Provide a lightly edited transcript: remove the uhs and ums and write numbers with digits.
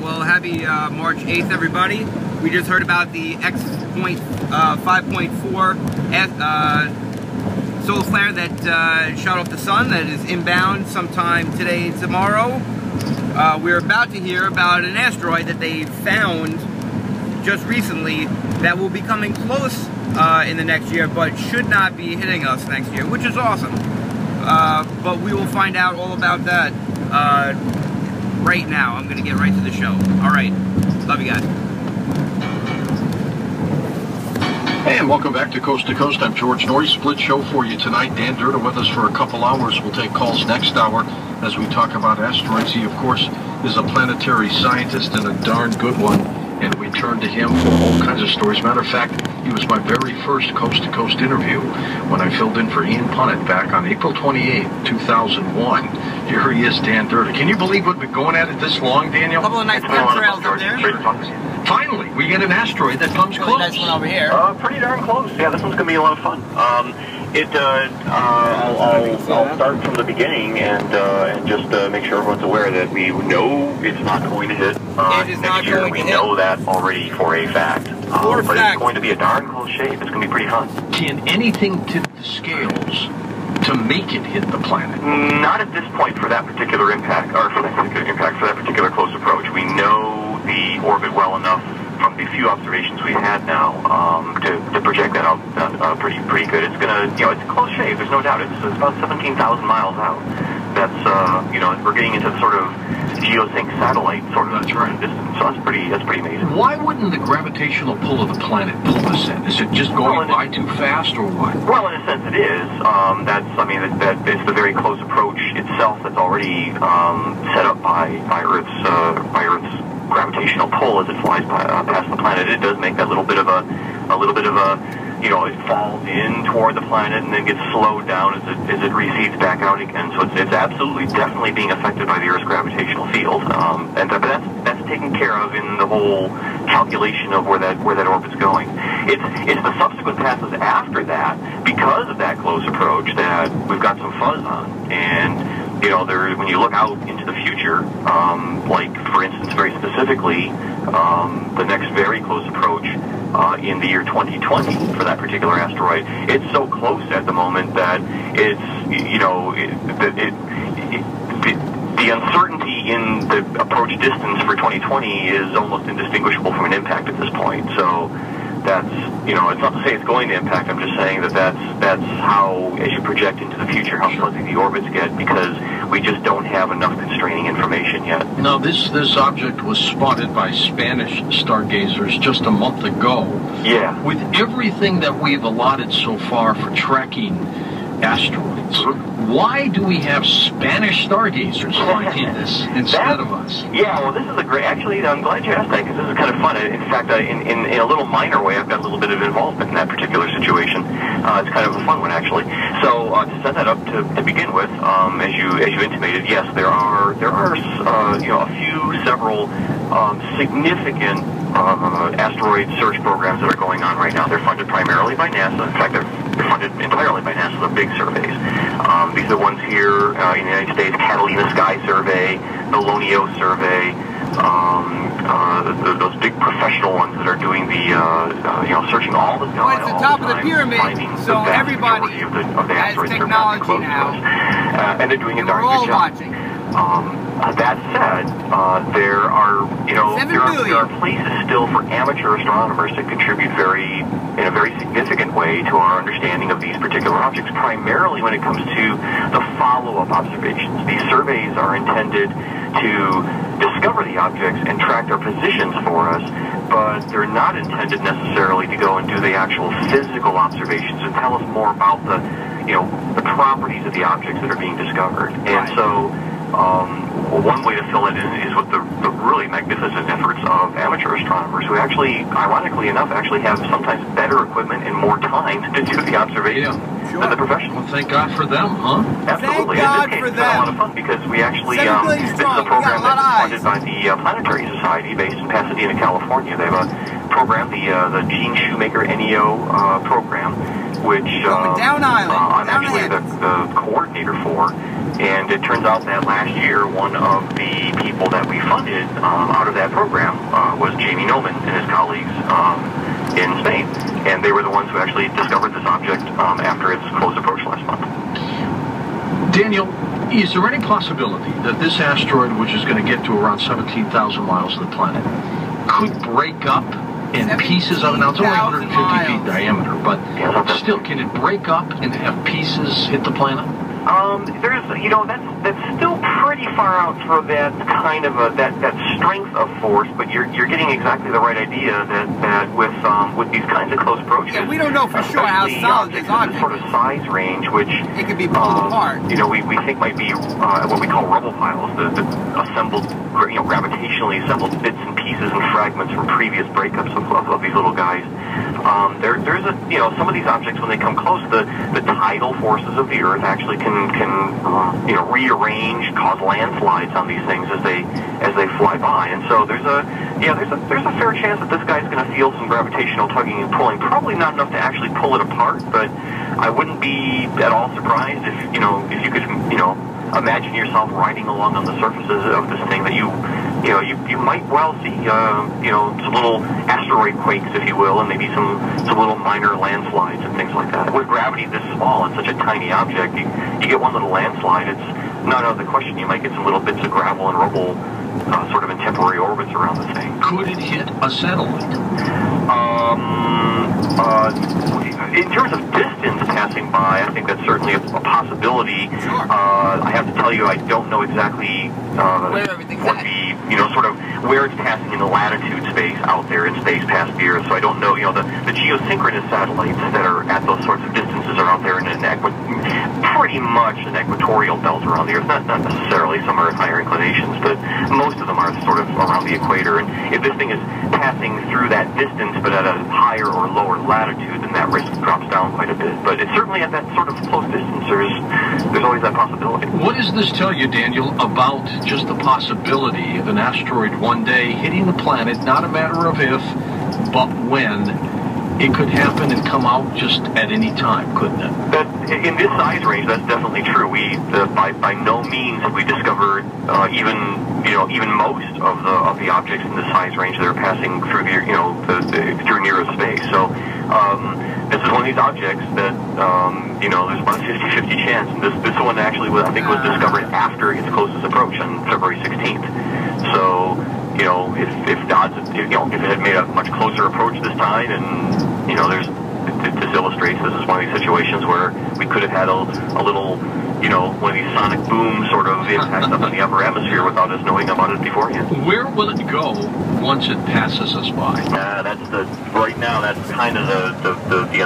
well, happy March 8th, everybody. We just heard about the X.5.4 solar flare that shot off the sun that is inbound sometime today and tomorrow. We're about to hear about an asteroid that they found just recently that will be coming close in the next year, but should not be hitting us next year, which is awesome. But we will find out all about that right now. I'm going to get right to the show. All right. Love you guys. Hey, and welcome back to Coast. I'm George Norrie. Split show for you tonight. Dan Durda with us for a couple hours. We'll take calls next hour as we talk about asteroids. He, of course, is a planetary scientist and a darn good one, and we turn to him for all kinds of stories. Matter of fact, he was my very first Coast to Coast interview when I filled in for Ian Punnett back on April 28, 2001. Here he is, Dan Durda. Can you believe we've been going at it this long, Daniel? A couple of nice chemtrails up there. Finally, we get an asteroid that comes close. Nice one over here. Pretty darn close. Yeah, this one's going to be a lot of fun. I'll start from the beginning and just make sure everyone's aware that we know it's not going to hit next year. We know that already for a fact. But it's going to be a darn close shave. It's going to be pretty fun. Can anything tip the scales to make it hit the planet? Not at this point for that particular impact, or for that particular close approach. We know the orbit well enough from the few observations we've had now to project that out pretty good. It's gonna, it's a close shave. There's no doubt. It's about 17,000 miles out. That's we're getting into sort of geosync satellite sort of distance. So that's pretty amazing. Why wouldn't the gravitational pull of the planet pull us in? Is it just going by too fast, or what? Well, in a sense, it is. That it's the very close approach itself that's already set up by Earth's gravitational pull as it flies past the planet. It does make that little bit of a it falls in toward the planet and then gets slowed down as it recedes back out again. So it's absolutely, definitely being affected by the Earth's gravitational field, but that's taken care of in the whole calculation of where that orbit's going. It's the subsequent passes after that, because of that close approach, that we've got some fuzz on. And when you look out into the future, like for instance, very specifically, the next very close approach in the year 2020 for that particular asteroid, it's so close at the moment that the uncertainty in the approach distance for 2020 is almost indistinguishable from an impact at this point. So that's, it's not to say it's going to impact. I'm just saying that that's how, as you project into the future, how fuzzy the orbits get, because we just don't have enough constraining information yet. Now, this object was spotted by Spanish stargazers just a month ago. Yeah. With everything that we've allotted so far for tracking asteroids, why do we have Spanish stargazers finding this instead of us? Yeah, well, this is a great, actually, I'm glad you asked that, because this is kind of fun. In fact, in a little minor way, I've got a little bit of involvement in that particular situation. It's kind of a fun one, actually. So, to set that up to begin with, as you intimated, yes, there are several significant asteroid search programs that are going on right now. They're funded primarily by NASA. In fact, they're funded entirely by NASA, the big surveys. These are the ones here in the United States: Catalina Sky Survey, the Lonio Survey, those big professional ones that are doing the, searching all the sky. Well, it's the top of the pyramid, so everybody has technology now. And they're doing a darn good job. Watching. That said, there are places still for amateur astronomers to contribute in a very significant way to our understanding of these particular objects, primarily when it comes to the follow-up observations. These surveys are intended to discover the objects and track their positions for us, but they're not intended necessarily to go and do the actual physical observations and tell us more about the properties of the objects that are being discovered. And so, one way to fill it in is with the really magnificent efforts of amateur astronomers who actually, ironically enough, actually have sometimes better equipment and more time to do the observations than the professionals. Well, thank God for them, huh? Absolutely. Thank God in this case, for it's been a lot of fun because we actually, this is a program that's funded by the Planetary Society based in Pasadena, California. They have a program, the Gene Shoemaker NEO program, which Down Island. I'm actually the coordinator for. And it turns out that last year, one of the people people that we funded out of that program was Jamie Noman and his colleagues in Spain, and they were the ones who actually discovered this object after its close approach last month. Daniel, is there any possibility that this asteroid, which is going to get to around 17,000 miles of the planet, could break up in pieces of it? Now, it's only 150 feet diameter, but still, can it break up and have pieces hit the planet? There's, you know, that's still pretty far out for that kind of that strength of force, but you're getting exactly the right idea that with these kinds of close approaches. Yeah, we don't know for sure how solid this object is. Sort of size range, which it could be pulled apart. You know, we think might be what we call rubble piles, the assembled, you know, gravitationally assembled bits and pieces and fragments from previous breakups of these little guys. There's a, you know, some of these objects, when they come close, the tidal forces of the Earth actually can you know, rearrange, cause landslides on these things as they fly by. And so there's a fair chance that this guy's going to feel some gravitational tugging and pulling. Probably not enough to actually pull it apart, but I wouldn't be at all surprised if you could, you know, imagine yourself riding along on the surfaces of this thing that you might well see, you know, some little asteroid quakes, if you will, and maybe some little minor landslides and things like that. With gravity this small and such a tiny object, you get one little landslide, it's not out of the question you might get some little bits of gravel and rubble sort of in temporary orbits around the thing. Could it hit a satellite? In terms of distance passing by, I think that's certainly a possibility. Sure. I have to tell you, I don't know exactly what the, you know, sort of where it's passing in the latitude space out there in space past the Earth. So I don't know, you know, the geosynchronous satellites that are at those sorts of distances are out there in pretty much an equatorial belt around the Earth. Not necessarily, some are at higher inclinations, but most of them are sort of around the equator. And if this thing is passing through that distance but at a higher or lower latitude, then that risk drops down quite a bit. But it's certainly at that sort of close distance, there's always that possibility. What does this tell you, Daniel, about just the possibility of an asteroid one day hitting the planet? Not a matter of if, but when. It could happen and come out just at any time, couldn't it? That, in this size range, that's definitely true. By no means have we discovered even most of the objects in this size range that are passing through through near space. So this is one of these objects that there's about a 50-50 chance. And this one actually I think was discovered after its closest approach on February 16th. So, you know, if the odds, if it had made a much closer approach this time, and you know, this illustrates this is one of these situations where we could have had a little, you know, one of these sonic boom sort of impacts up in the upper atmosphere without us knowing about it beforehand. Where will it go once it passes us by? Right now that's kind of the